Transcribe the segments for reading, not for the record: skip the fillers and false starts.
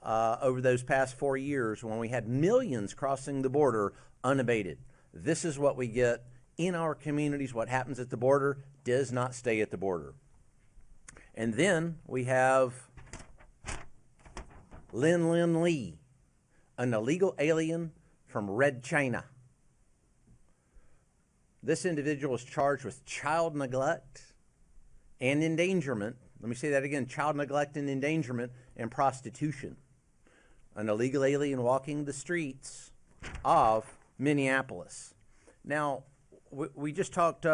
over those past 4 years when we had millions crossing the border unabated. This is what we get in our communities. What happens at the border does not stay at the border. And then we have Lin Lee, an illegal alien from Red China. This individual is charged with child neglect and endangerment. Let me say that again, child neglect and endangerment and prostitution. An illegal alien walking the streets of Minneapolis. Now, we just talked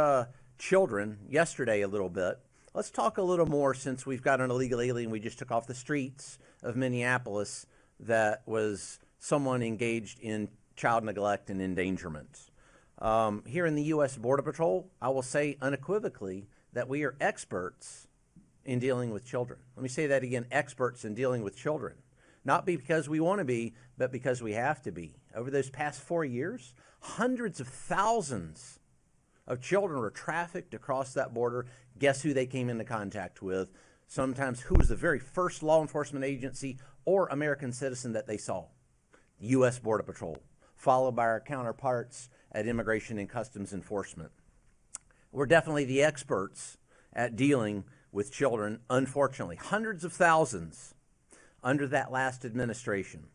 children yesterday a little bit. Let's talk a little more, since we've got an illegal alien we just took off the streets of Minneapolis that was someone engaged in child neglect and endangerment. Here in the U.S. Border Patrol, I will say unequivocally that we are experts in dealing with children. Let me say that again, experts in dealing with children. Not because we want to be, but because we have to be. Over those past 4 years, hundreds of thousands of children were trafficked across that border. Guess who they came into contact with? Sometimes who was the very first law enforcement agency or American citizen that they saw? U.S. Border Patrol, followed by our counterparts at Immigration and Customs Enforcement. We're definitely the experts at dealing with children, unfortunately. Hundreds of thousands under that last administration.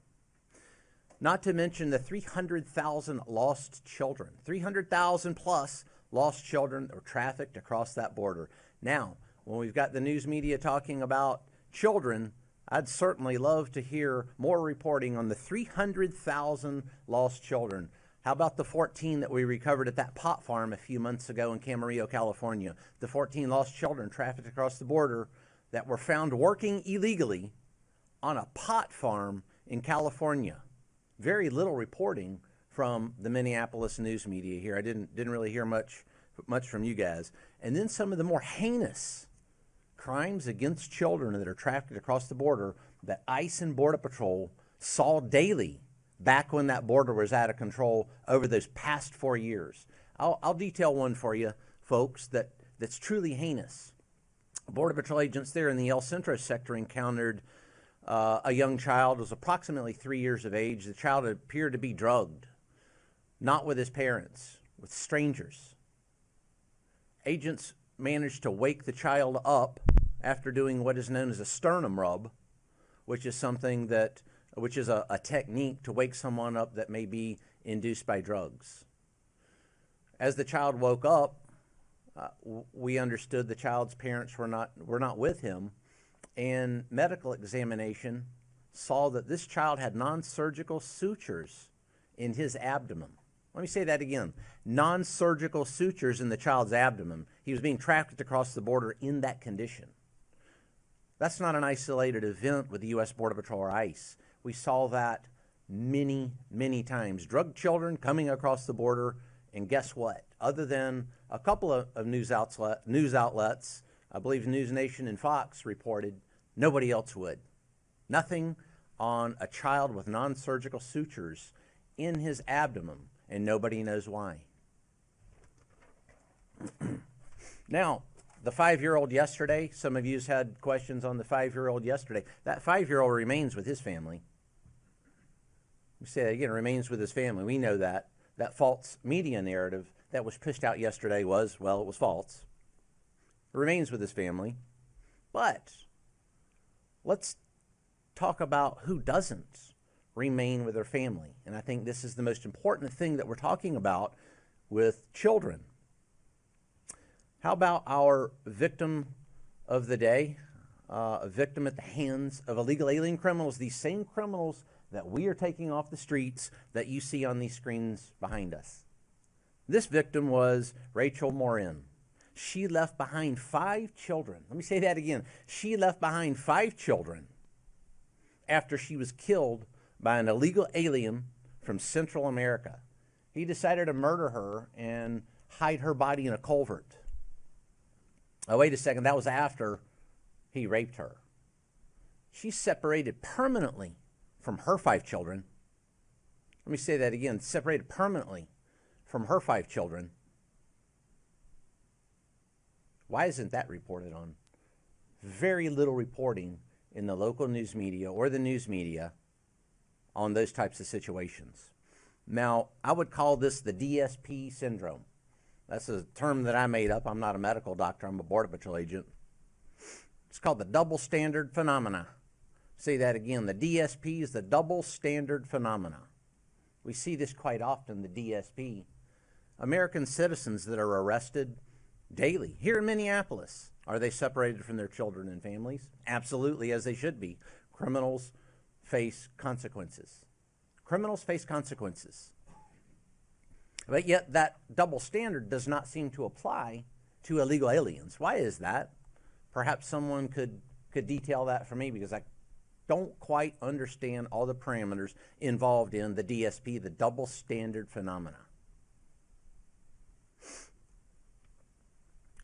Not to mention the 300,000 lost children, 300,000 plus lost children that were trafficked across that border. Now, when we've got the news media talking about children, I'd certainly love to hear more reporting on the 300,000 lost children. How about the 14 that we recovered at that pot farm a few months ago in Camarillo, California? The 14 lost children trafficked across the border that were found working illegally on a pot farm in California. Very little reporting from the Minneapolis news media here. I didn't really hear much from you guys. And then some of the more heinous crimes against children that are trafficked across the border that ICE and Border Patrol saw daily back when that border was out of control over those past 4 years. I'll detail one for you, folks, that's truly heinous. Border Patrol agents there in the El Centro sector encountered a young child, was approximately 3 years of age. The child appeared to be drugged, not with his parents, with strangers. Agents managed to wake the child up after doing what is known as a sternum rub, which is a technique to wake someone up that may be induced by drugs. As the child woke up, we understood the child's parents were not with him, and medical examination saw that this child had non-surgical sutures in his abdomen. Let me say that again. Non-surgical sutures in the child's abdomen. He was being trafficked across the border in that condition. That's not an isolated event with the U.S. Border Patrol or ICE. We saw that many, many times. Drug children coming across the border, and guess what? Other than a couple of news outlets, I believe News Nation and Fox reported, nobody else would. Nothing on a child with non-surgical sutures in his abdomen, and nobody knows why. Now, the 5-year-old yesterday, some of you had questions on the 5-year-old yesterday. That 5-year-old remains with his family. We say that again, remains with his family. We know that. That false media narrative that was pushed out yesterday was false. It remains with his family. But let's talk about who doesn't remain with their family. And I think this is the most important thing that we're talking about with children. How about our victim of the day, a victim at the hands of illegal alien criminals, these same criminals that we are taking off the streets that you see on these screens behind us. This victim was Rachel Morin. She left behind 5 children. Let me say that again. She left behind 5 children after she was killed by an illegal alien from Central America. He decided to murder her and hide her body in a culvert. Oh, wait a second. That was after he raped her. She's separated permanently from her 5 children. Let me say that again. Separated permanently from her 5 children. Why isn't that reported on? Very little reporting in the local news media or the news media on those types of situations. Now, I would call this the DSP syndrome. That's a term that I made up. I'm not a medical doctor. I'm a Border Patrol agent. It's called the double standard phenomena. Say that again. The DSP is the double standard phenomena. We see this quite often, the DSP. American citizens that are arrested daily. Here in Minneapolis, are they separated from their children and families? Absolutely, as they should be. Criminals face consequences. Criminals face consequences. But yet that double standard does not seem to apply to illegal aliens. Why is that? Perhaps someone could detail that for me, because I don't quite understand all the parameters involved in the DSP, the double standard phenomena.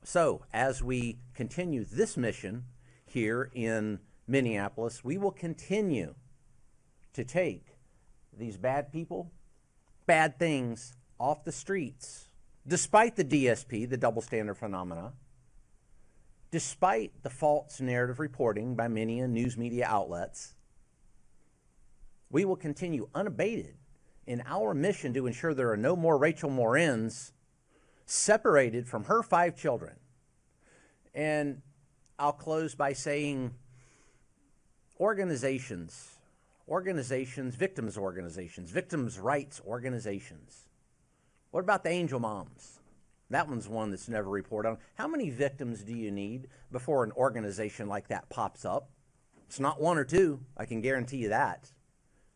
So, as we continue this mission here in Minneapolis, we will continue to take these bad people, bad things off the streets, despite the DSP, the double standard phenomena, despite the false narrative reporting by many news media outlets. We will continue unabated in our mission to ensure there are no more Rachel Morens separated from her 5 children. And I'll close by saying organizations, victims rights organizations. What about the angel moms? That one's one that's never reported on. How many victims do you need before an organization like that pops up? It's not 1 or 2, I can guarantee you that.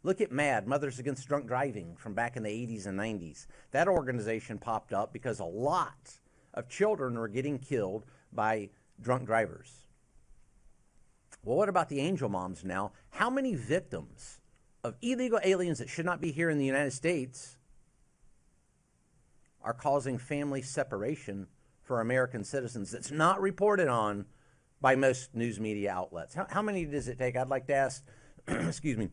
Look at MAD, Mothers Against Drunk Driving, from back in the 80s and 90s. That organization popped up because a lot of children were getting killed by drunk drivers. Well, what about the angel moms now? How many victims of illegal aliens that should not be here in the United States are causing family separation for American citizens that's not reported on by most news media outlets? How many does it take? I'd like to ask, excuse me,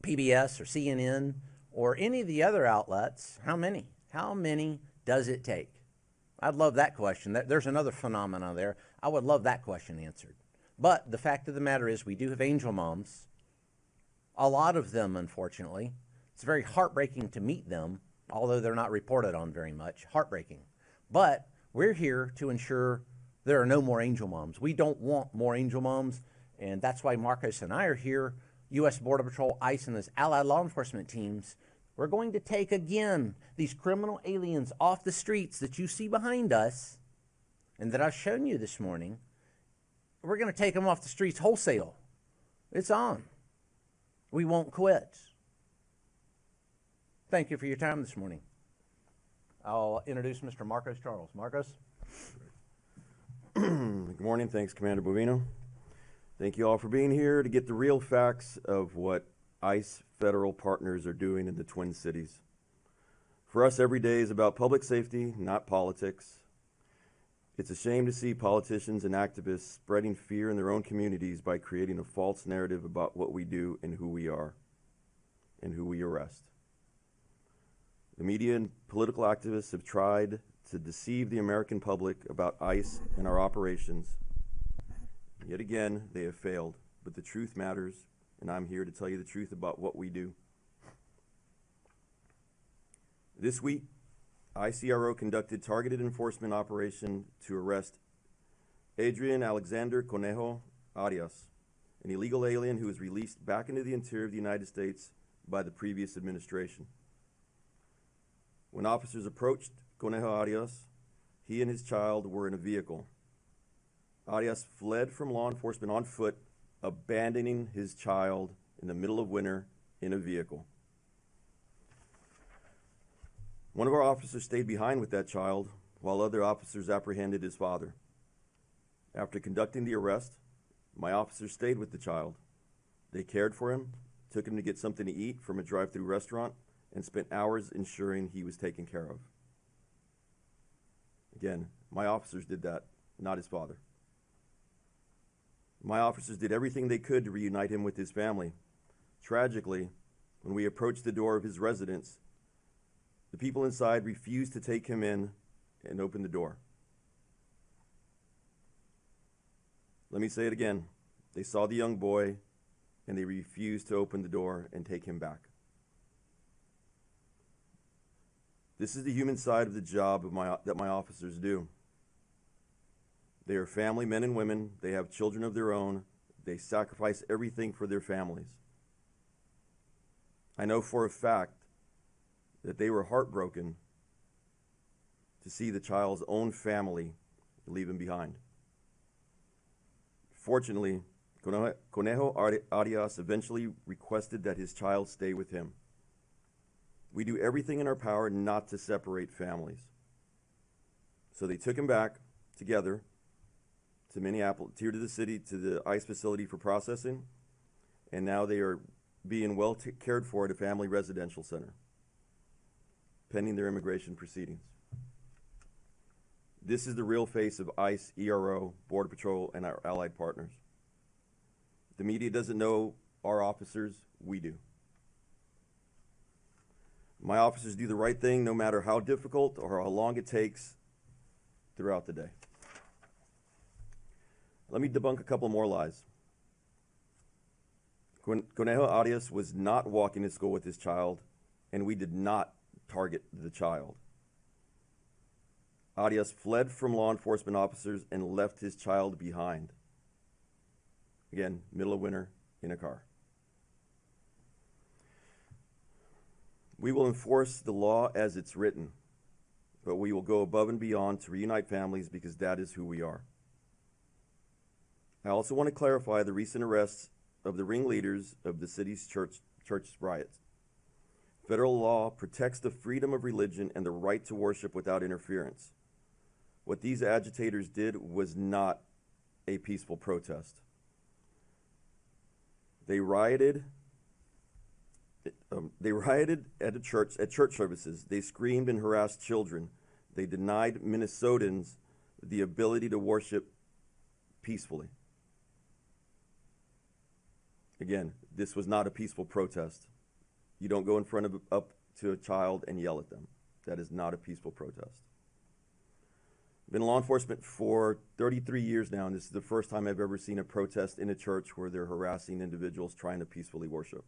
PBS or CNN or any of the other outlets, how many? How many does it take? I'd love that question. There's another phenomenon there. I would love that question answered. But the fact of the matter is we do have angel moms, a lot of them, unfortunately. It's very heartbreaking to meet them, although they're not reported on very much. Heartbreaking. But we're here to ensure there are no more angel moms. We don't want more angel moms, and that's why Marcos and I are here, U.S. Border Patrol, ICE, and his allied law enforcement teams. We're going to take, again, these criminal aliens off the streets that you see behind us and that I've shown you this morning. We're going to take them off the streets wholesale. It's on. We won't quit. Thank you for your time this morning. I'll introduce Mr. Marcos Charles. Marcos? Good morning. Thanks, Commander Bovino. Thank you all for being here to get the real facts of what ICE federal partners are doing in the Twin Cities. For us, every day is about public safety, not politics. It's a shame to see politicians and activists spreading fear in their own communities by creating a false narrative about what we do and who we are and who we arrest. The media and political activists have tried to deceive the American public about ICE and our operations. Yet again, they have failed, but the truth matters, and I'm here to tell you the truth about what we do. This week, ICRO conducted targeted enforcement operation to arrest Adrian Alexander Conejo Arias, an illegal alien who was released back into the interior of the United States by the previous administration. When officers approached Conejo Arias, he and his child were in a vehicle. Arias fled from law enforcement on foot, abandoning his child in the middle of winter in a vehicle. One of our officers stayed behind with that child while other officers apprehended his father. After conducting the arrest, my officers stayed with the child. They cared for him, took him to get something to eat from a drive-through restaurant, and spent hours ensuring he was taken care of. Again, my officers did that, not his father. My officers did everything they could to reunite him with his family. Tragically, when we approached the door of his residence, the people inside refused to take him in and open the door. Let me say it again. They saw the young boy, and they refused to open the door and take him back. This is the human side of the job that my officers do. They are family men and women. They have children of their own. They sacrifice everything for their families. I know for a fact that they were heartbroken to see the child's own family leave him behind. Fortunately, Conejo Arias eventually requested that his child stay with him. We do everything in our power not to separate families. So they took him back together to Minneapolis, here to the city, to the ICE facility for processing, and now they are being well cared for at a family residential center, pending their immigration proceedings. This is the real face of ICE, ERO, Border Patrol, and our allied partners. The media doesn't know our officers, we do. My officers do the right thing no matter how difficult or how long it takes throughout the day. Let me debunk a couple more lies. Conejo Arias was not walking to school with his child, and we did not target the child. Arias fled from law enforcement officers and left his child behind. Again, middle of winter, in a car. We will enforce the law as it's written, but we will go above and beyond to reunite families because that is who we are. I also want to clarify the recent arrests of the ringleaders of the city's church riots. Federal law protects the freedom of religion and the right to worship without interference. What these agitators did was not a peaceful protest. They rioted at church services. They screamed and harassed children. They denied Minnesotans the ability to worship peacefully. Again, this was not a peaceful protest. You don't go in front of up to a child and yell at them. That is not a peaceful protest. I've been in law enforcement for 33 years now, and this is the first time I've ever seen a protest in a church where they're harassing individuals trying to peacefully worship.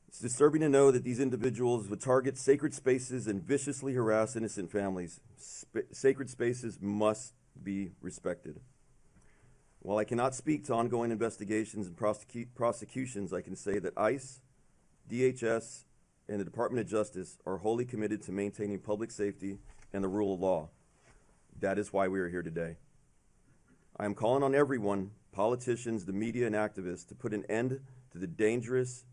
It's disturbing to know that these individuals would target sacred spaces and viciously harass innocent families. Sacred spaces must be respected. While I cannot speak to ongoing investigations and prosecutions, I can say that ICE, DHS, and the Department of Justice are wholly committed to maintaining public safety and the rule of law. That is why we are here today. I am calling on everyone, politicians, the media, and activists, to put an end to the dangerous,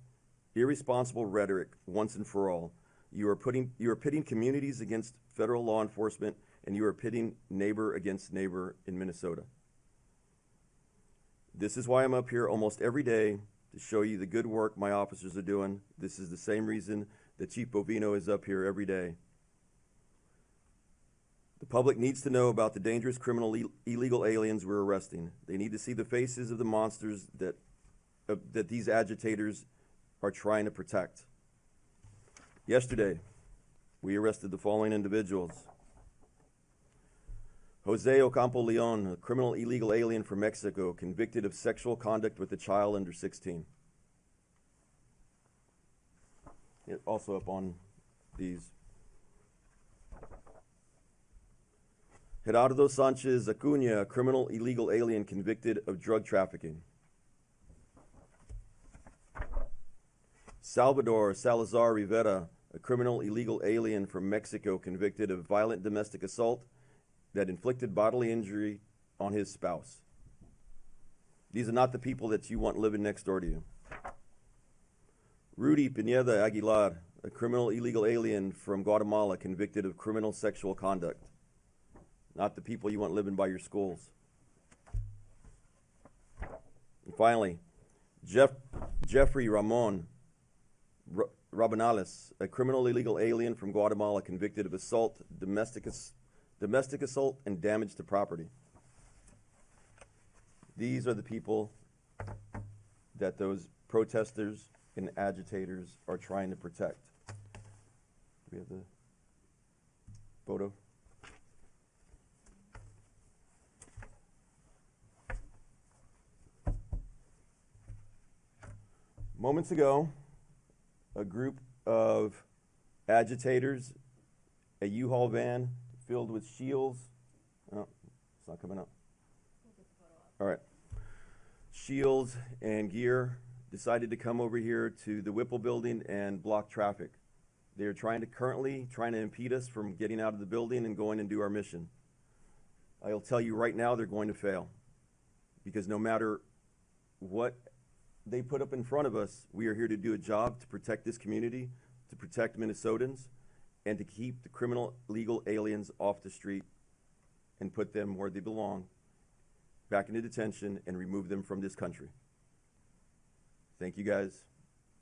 irresponsible rhetoric once and for all. You are pitting communities against federal law enforcement, and you are pitting neighbor against neighbor in Minnesota. This is why I'm up here almost every day, to show you the good work my officers are doing. This is the same reason that Chief Bovino is up here every day. The public needs to know about the dangerous criminal illegal aliens we're arresting. They need to see the faces of the monsters that these agitators are trying to protect. Yesterday, we arrested the following individuals. Jose Ocampo Leon, a criminal illegal alien from Mexico, convicted of sexual conduct with a child under 16. Also up on these. Gerardo Sanchez Acuña, a criminal illegal alien convicted of drug trafficking. Salvador Salazar Rivera, a criminal illegal alien from Mexico convicted of violent domestic assault that inflicted bodily injury on his spouse. These are not the people that you want living next door to you. Rudy Pineda Aguilar, a criminal illegal alien from Guatemala convicted of criminal sexual conduct. Not the people you want living by your schools. And finally, Jeffrey Ramon Rabanales, a criminal illegal alien from Guatemala convicted of assault, domestic assault, and damage to property. These are the people that those protesters and agitators are trying to protect. Do we have the photo? Moments ago, a group of agitators, a U-Haul van filled with shields. Oh, it's not coming up. All right. Shields and gear decided to come over here to the Whipple building and block traffic. They are currently trying to impede us from getting out of the building and going and do our mission. I'll tell you right now, they're going to fail, because no matter what they put up in front of us, we are here to do a job to protect this community, to protect Minnesotans, and to keep the criminal illegal aliens off the street and put them where they belong, back into detention, and remove them from this country. Thank you, guys.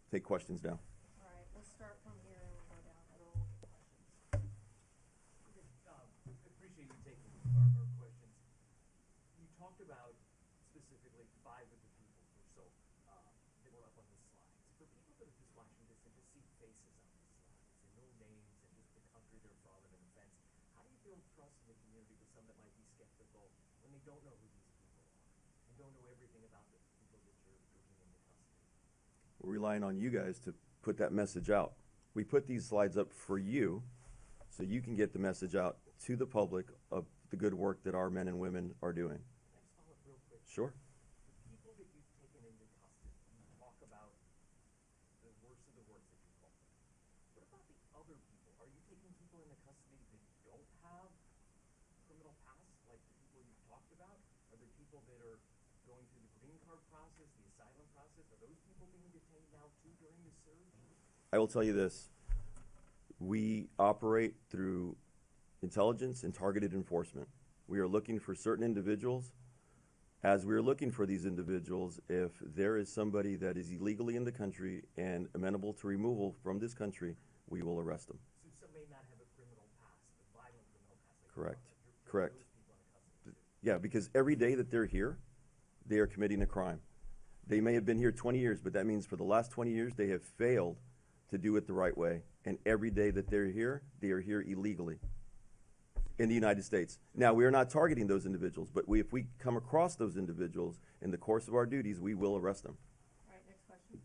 Take questions now. All right, we'll start from here and we'll go down and we'll look at questions. Appreciate you taking our questions. You talked about specifically 5 of the people or so that were up on the slides. For people that are just watching this and just see faces on these slides and no names and just the country they're from and an offense, how do you build trust in the community with some that might be skeptical when they don't know who these people are and don't know everything about the people that you're taking into custody? We're relying on you guys to put that message out. We put these slides up for you so you can get the message out to the public of the good work that our men and women are doing. Can I just follow up real quick? Sure. The people that you've taken into custody, you talk about the worst of the worst that you call them. What about the other people? Are you taking people into custody that don't have criminal past, like the people you've talked about? Are there people that are going through the green card process, the asylum process? Are those people being detained now too during the surge? I will tell you this. We operate through intelligence and targeted enforcement. We are looking for certain individuals. As we are looking for these individuals, if there is somebody that is illegally in the country and amenable to removal from this country, we will arrest them. So some may not have a criminal past, a violent criminal past. Like Correct. you're Correct. those people in custody too. Yeah, because every day that they're here, they are committing a crime. They may have been here 20 years, but that means for the last 20 years, they have failed to do it the right way. And every day that they're here, they are here illegally in the United States. Now, we are not targeting those individuals, but if we come across those individuals in the course of our duties, we will arrest them. All right, next question.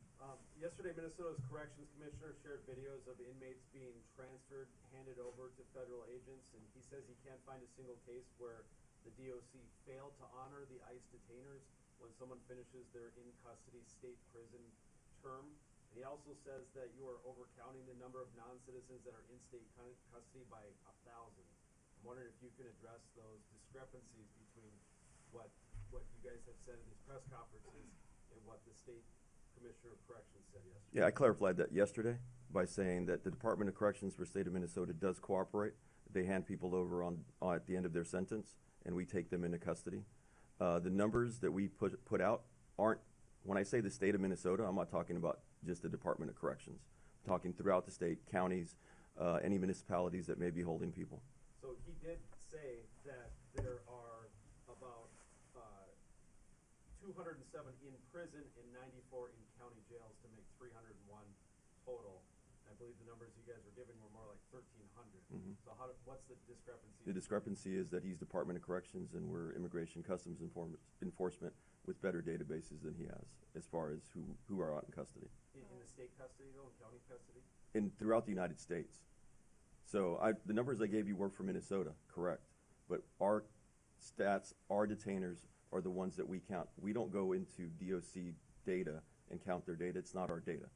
Yesterday, Minnesota's corrections commissioner shared videos of inmates being transferred, handed over to federal agents, and he says he can't find a single case where the DOC failed to honor the ICE detainers when someone finishes their in-custody state prison term. And he also says that you are overcounting the number of non-citizens that are in state custody by 1,000. I'm wondering if you can address those discrepancies between what you guys have said in these press conferences and what the state Commissioner of Corrections said yesterday. Yeah, I clarified that yesterday by saying that the Department of Corrections for the state of Minnesota does cooperate. They hand people over at the end of their sentence, and we take them into custody. The numbers that we put out aren't, when I say the state of Minnesota, I'm not talking about just the Department of Corrections. I'm talking throughout the state, counties, any municipalities that may be holding people. So he did say that there are about 207 in prison and 94 in county jails to make 301 total. I believe the numbers you guys were giving were more like 1,300. Mhm. So what's the discrepancy? The discrepancy is that he's Department of Corrections and we're Immigration Customs Enforcement with better databases than he has as far as who are out in custody. In the state custody though, in county custody? Throughout the United States. So the numbers I gave you were for Minnesota, correct. But our stats, our detainers are the ones that we count. We don't go into DOC data and count their data. It's not our data.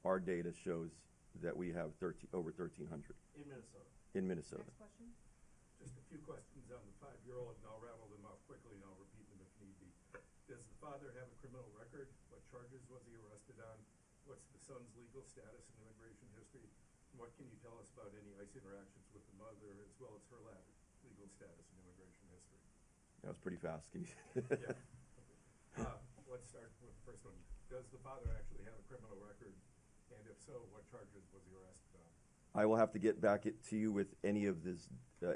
Our data shows that we have over 1,300 In Minnesota. in Minnesota. Next question. Just a few questions on the 5-year-old, and I'll rattle them off quickly, and I'll repeat them if need be. Does the father have a criminal record? What charges was he arrested on? What's the son's legal status and immigration history? And what can you tell us about any ICE interactions with the mother, as well as her legal status and immigration history? That was pretty fast. Can you? Yeah. Let's start with the first one. Does the father actually have a criminal record? And if so, what charges was he arrested on? I will have to get back to you with any of this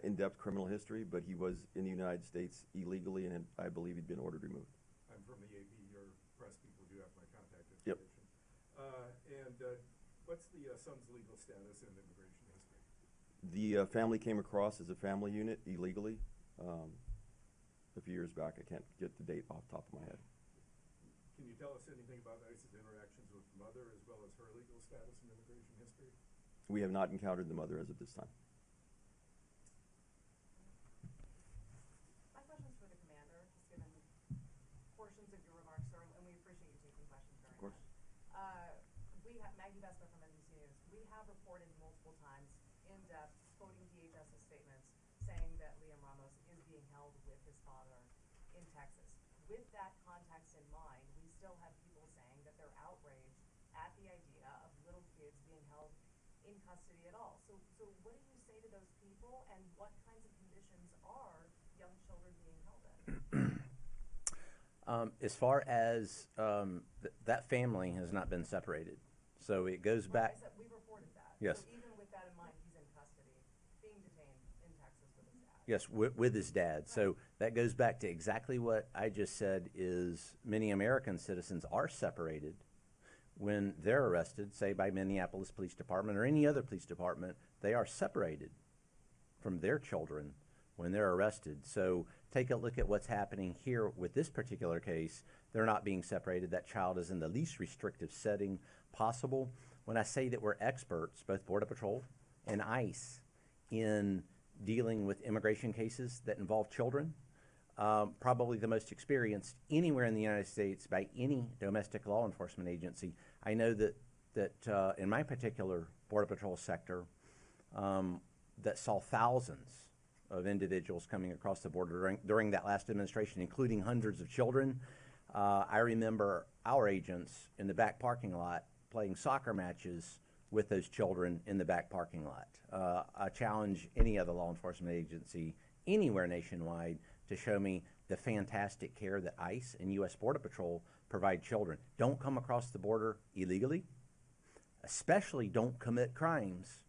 in-depth criminal history, but he was in the United States illegally, and I believe he'd been ordered removed. I'm from the AP. Your press people do have my contact Yep. information. What's the son's legal status and immigration history? The family came across as a family unit illegally a few years back. I can't get the date off the top of my head. Can you tell us anything about ICE's interactions with the mother as well as her legal status and immigration history? We have not encountered the mother as of this time. My question's for the commander, just given portions of your remarks, sir, and we appreciate you taking questions very much. Of course. Maggie Vespa from NBC News. We have reported multiple times, in depth, quoting DHS's statements, saying that Liam Ramos is being held with his father in Texas. With that context in mind, we still have people saying that they're outraged at the idea of little kids being held in custody at all. So what do you say to those people, and what kinds of conditions are young children being held in? As far as that family has not been separated, so it goes back. I said we reported that. Yes. So even with that in mind, he's in custody, being detained in Texas with his dad. Yes, with his dad. So that goes back to exactly what I just said. Is many American citizens are separated when they're arrested, say by Minneapolis Police Department or any other police department. They are separated from their children when they're arrested. So take a look at what's happening here with this particular case. They're not being separated. That child is in the least restrictive setting possible. When I say that we're experts, both Border Patrol and ICE, in dealing with immigration cases that involve children, probably the most experienced anywhere in the United States by any domestic law enforcement agency. I know that in my particular Border Patrol sector, that saw thousands of individuals coming across the border during that last administration, including hundreds of children. I remember our agents in the back parking lot playing soccer matches with those children in the back parking lot. I challenge any other law enforcement agency anywhere nationwide to show me the fantastic care that ICE and U.S. Border Patrol provide children. Don't come across the border illegally, especially don't commit crimes,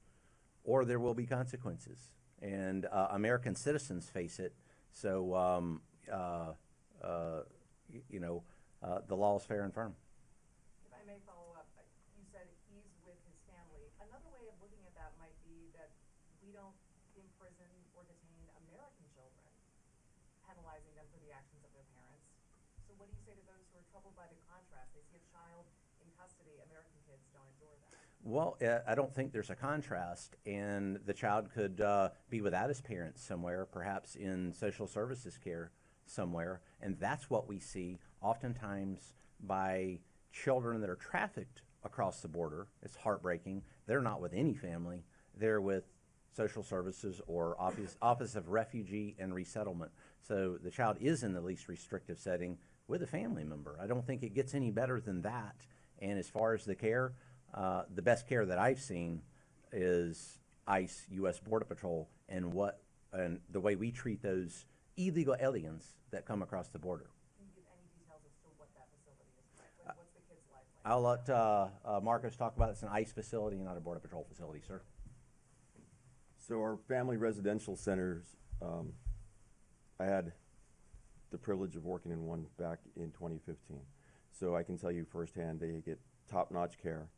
or there will be consequences. And American citizens face it. So, the law is fair and firm. If I may follow up, you said he's with his family. Another way of looking at that might be that we don't imprison or detain American children, penalizing them for the actions of their parents. So what do you say to those who are troubled by the contrast? They see a child in custody. American kids don't endure that. Well, I don't think there's a contrast, and the child could be without his parents somewhere, perhaps in social services care somewhere, and that's what we see oftentimes by children that are trafficked across the border. It's heartbreaking. They're not with any family. They're with social services or Office of Refugee and Resettlement. So the child is in the least restrictive setting with a family member. I don't think it gets any better than that. And as far as the care, the best care that I've seen is ICE, U.S. Border Patrol, and the way we treat those illegal aliens that come across the border. Can you give any details as to what that facility is like? What's the kid's life like? I'll let Marcos talk about it. It's an ICE facility, not a Border Patrol facility, sir. So our family residential centers, I had the privilege of working in one back in 2015. So I can tell you firsthand, they get top-notch care.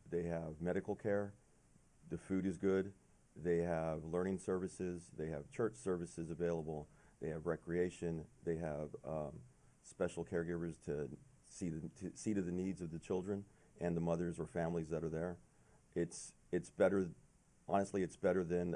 They have medical care. The food is good. They have learning services. They have church services available. They have recreation. They have special caregivers to see to the needs of the children and the mothers or families that are there. It's better. Honestly, it's better than